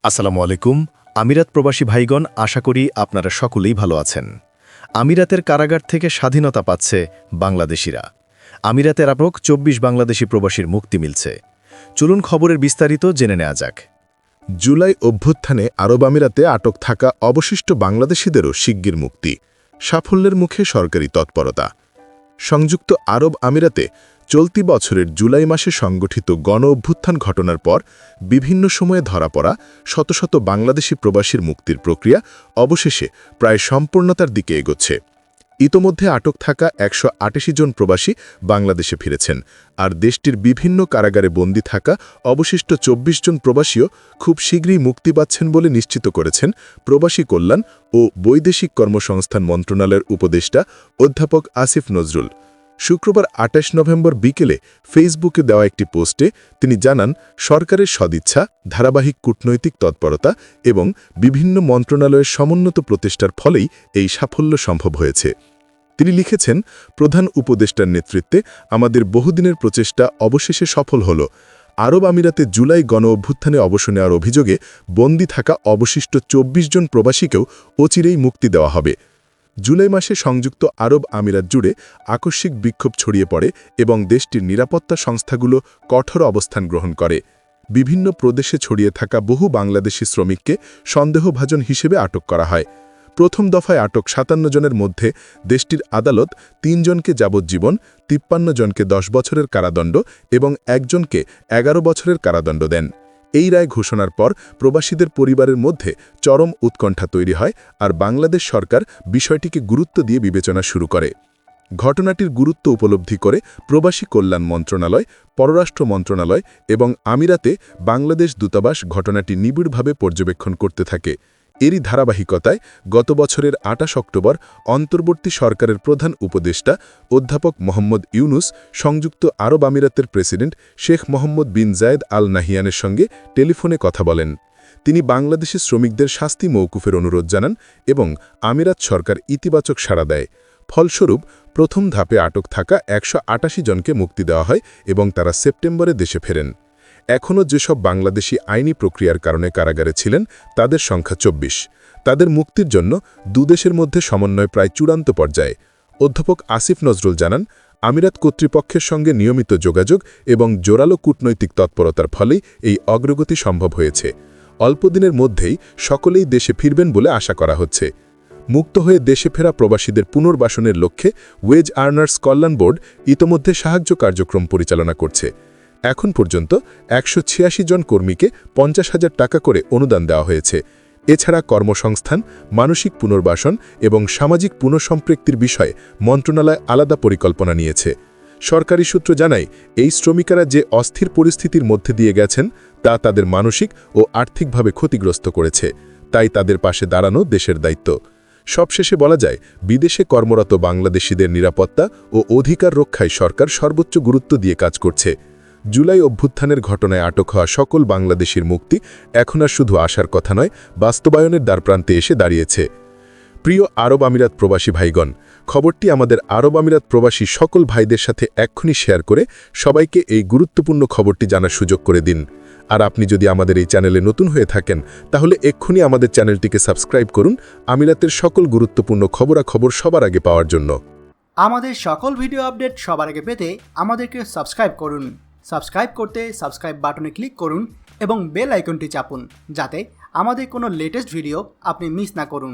আসসালামু আলাইকুম। আমিরাত প্রবাসী ভাইগণ, আশা করি আপনারা সকলেই ভালো আছেন। আমিরাতের কারাগার থেকে স্বাধীনতা পাচ্ছে বাংলাদেশিরা। আমিরাতের আপক ২৪ বাংলাদেশি প্রবাসীর মুক্তি মিলছে। চলুন খবরের বিস্তারিত জেনে নেওয়া যাক। জুলাই অভ্যুত্থানে আরব আমিরাতে আটক থাকা অবশিষ্ট বাংলাদেশিদেরও শিগগির মুক্তি, সাফল্যের মুখে সরকারি তৎপরতা। সংযুক্ত আরব আমিরাতে চলতি বছরের জুলাই মাসে সংগঠিত গণ অভ্যুত্থান ঘটনার পর বিভিন্ন সময়ে ধরা পড়া শত শত বাংলাদেশি প্রবাসীর মুক্তির প্রক্রিয়া অবশেষে প্রায় সম্পূর্ণতার দিকে এগোচ্ছে। ইতোমধ্যে আটক থাকা ১৮৮ জন প্রবাসী বাংলাদেশে ফিরেছেন, আর দেশটির বিভিন্ন কারাগারে বন্দী থাকা অবশিষ্ট ২৪ জন প্রবাসীও খুব শীঘ্রই মুক্তি পাচ্ছেন বলে নিশ্চিত করেছেন প্রবাসী কল্যাণ ও বৈদেশিক কর্মসংস্থান মন্ত্রণালয়ের উপদেষ্টা অধ্যাপক আসিফ নজরুল। শুক্রবার ২৮ নভেম্বর বিকেলে ফেসবুকে দেওয়া একটি পোস্টে তিনি জানান, সরকারের সদিচ্ছা, ধারাবাহিক কূটনৈতিক তৎপরতা এবং বিভিন্ন মন্ত্রণালয়ের সমন্বিত প্রচেষ্টার ফলেই এই সাফল্য সম্ভব হয়েছে। তিনি লিখেছেন, প্রধান উপদেষ্টার নেতৃত্বে আমাদের বহুদিনের প্রচেষ্টা অবশেষে সফল হল। আরব আমিরাতে জুলাই গণ অভ্যুত্থানে অবসর নেওয়ার অভিযোগে বন্দী থাকা অবশিষ্ট ২৪ জন প্রবাসীকেও অচিরেই মুক্তি দেওয়া হবে। জুলাই মাসে সংযুক্ত আরব আমিরাত জুড়ে আকস্মিক বিক্ষোভ ছড়িয়ে পড়ে এবং দেশটির নিরাপত্তা সংস্থাগুলো কঠোর অবস্থান গ্রহণ করে। বিভিন্ন প্রদেশে ছড়িয়ে থাকা বহু বাংলাদেশি শ্রমিককে সন্দেহভাজন হিসেবে আটক করা হয়। প্রথম দফায় আটক ৫৭ জনের মধ্যে দেশটির আদালত ৩ জনকে যাবজ্জীবন, ৫৩ জনকে ১০ বছরের কারাদণ্ড এবং একজনকে ১১ বছরের কারাদণ্ড দেন। এই রায় ঘোষণার পর প্রবাসীদের পরিবারের মধ্যে চরম উৎকণ্ঠা তৈরি হয়, আর বাংলাদেশ সরকার বিষয়টিকে গুরুত্ব দিয়ে বিবেচনা শুরু করে। ঘটনাটির গুরুত্ব উপলব্ধি করে প্রবাসী কল্যাণ মন্ত্রণালয়, পররাষ্ট্র মন্ত্রণালয় এবং আমিরাতে বাংলাদেশ দূতাবাস ঘটনাটি নিবিড়ভাবে পর্যবেক্ষণ করতে থাকে। এরই ধারাবাহিকতায় গত বছরের ২৮ অক্টোবর অন্তর্বর্তী সরকারের প্রধান উপদেষ্টা অধ্যাপক মোহাম্মদ ইউনুস সংযুক্ত আরব আমিরাতের প্রেসিডেন্ট শেখ মোহাম্মদ বিন জায়েদ আল নাহিয়ানের সঙ্গে টেলিফোনে কথা বলেন। তিনি বাংলাদেশি শ্রমিকদের শাস্তি মওকুফের অনুরোধ জানান এবং আমিরাত সরকার ইতিবাচক সাড়া দেয়। ফলস্বরূপ প্রথম ধাপে আটক থাকা ১৮৮ জনকে মুক্তি দেওয়া হয় এবং তারা সেপ্টেম্বরে দেশে ফেরেন। এখনও যেসব বাংলাদেশি আইনি প্রক্রিয়ার কারণে কারাগারে ছিলেন তাদের সংখ্যা ২৪। তাদের মুক্তির জন্য দুদেশের মধ্যে সমন্বয় প্রায় চূড়ান্ত পর্যায়ে। অধ্যাপক আসিফ নজরুল জানান, আমিরাত কর্তৃপক্ষের সঙ্গে নিয়মিত যোগাযোগ এবং জোরালো কূটনৈতিক তৎপরতার ফলেই এই অগ্রগতি সম্ভব হয়েছে। অল্পদিনের মধ্যেই সকলেই দেশে ফিরবেন বলে আশা করা হচ্ছে। মুক্ত হয়ে দেশে ফেরা প্রবাসীদের পুনর্বাসনের লক্ষ্যে ওয়েজ আর্নার্স কল্যাণ বোর্ড ইতোমধ্যে সাহায্য কার্যক্রম পরিচালনা করছে। এখন পর্যন্ত ১৮৬ জন কর্মীকে ৫০,০০০ টাকা করে অনুদান দেওয়া হয়েছে। এছাড়া কর্মসংস্থান, মানসিক পুনর্বাসন এবং সামাজিক পুনঃসম্পৃক্তির বিষয়ে মন্ত্রণালয় আলাদা পরিকল্পনা নিয়েছে। সরকারি সূত্র জানায়, এই শ্রমিকেরা যে অস্থির পরিস্থিতির মধ্যে দিয়ে গেছেন তা তাদের মানসিক ও আর্থিকভাবে ক্ষতিগ্রস্ত করেছে, তাই তাদের পাশে দাঁড়ানো দেশের দায়িত্ব। সবশেষে বলা যায়, বিদেশে কর্মরত বাংলাদেশিদের নিরাপত্তা ও অধিকার রক্ষায় সরকার সর্বোচ্চ গুরুত্ব দিয়ে কাজ করছে। জুলাই অভ্যুত্থানের ঘটনায় আটক হওয়া সকল বাংলাদেশির মুক্তি এখন আর শুধু আশার কথা নয়, বাস্তবায়নের দ্বারপ্রান্তে এসে দাঁড়িয়েছে। প্রিয় আরব আমিরাত প্রবাসী ভাইগণ, খবরটি আমাদের আরব আমিরাত প্রবাসী সকল ভাইদের সাথে এক্ষুনি শেয়ার করে সবাইকে এই গুরুত্বপূর্ণ খবরটি জানার সুযোগ করে দিন। আর আপনি যদি আমাদের এই চ্যানেলে নতুন হয়ে থাকেন তাহলে এক্ষুনি আমাদের চ্যানেলটিকে সাবস্ক্রাইব করুন আমিরাতের সকল গুরুত্বপূর্ণ খবরাখবর সবার আগে পাওয়ার জন্য। আমাদের সকল ভিডিও আপডেট সবার আগে পেতে আমাদেরকে সাবস্ক্রাইব করুন। সাবস্ক্রাইব করতে সাবস্ক্রাইব বাটনে ক্লিক করুন এবং বেল আইকনটি চাপুন, যাতে আমাদের কোনো লেটেস্ট ভিডিও আপনি মিস না করুন।